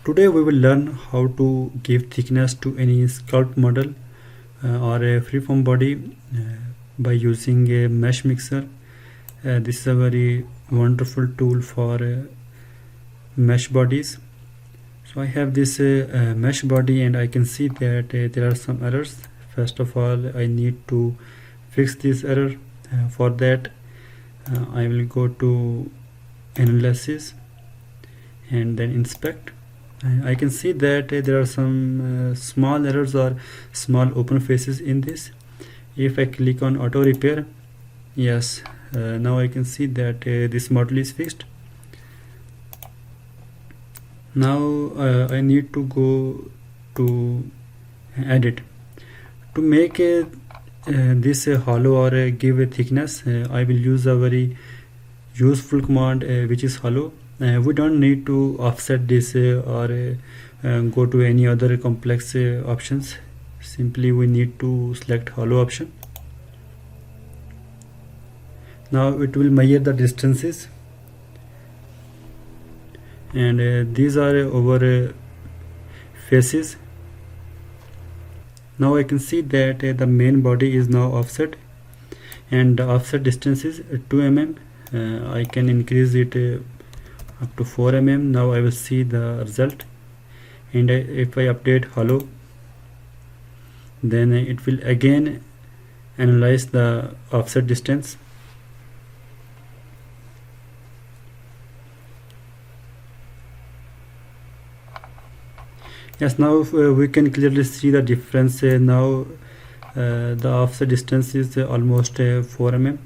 Today we will learn how to give thickness to any sculpt model or a freeform body by using a mesh mixer. This is a very wonderful tool for mesh bodies. So I have this mesh body and I can see that there are some errors. First of all, I need to fix this error. For that I will go to analysis and then inspect. I can see that there are some small errors or small open faces in this. If I click on auto repair, yes, now I can see that this model is fixed. Now I need to go to edit to make this hollow or give a thickness. I will use a very useful command which is hollow. We don't need to offset this or go to any other complex options. Simply we need to select hollow option. Now it will measure the distances, and these are over faces. Now I can see that the main body is now offset and the offset distance is 2 mm. I can increase it up to 4 mm. Now I will see the result, and if I update hollow, then it will again analyze the offset distance. Yes, now we can clearly see the difference. Now the offset distance is almost 4 mm.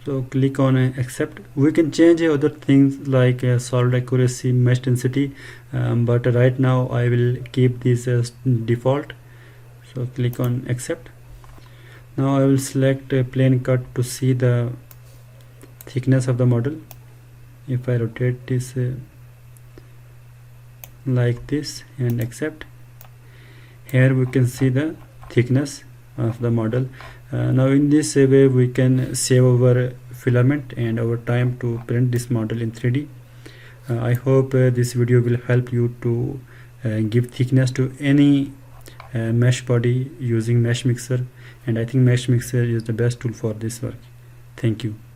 So click on accept. We can change other things like solid accuracy, mesh density, but right now I will keep this as default. So click on accept. Now I will select a plane cut to see the thickness of the model. If I rotate this like this and accept, here we can see the thickness of the model. Now in this way we can save our filament and our time to print this model in 3D. I hope this video will help you to give thickness to any mesh body using mesh mixer, and I think mesh mixer is the best tool for this work. Thank you.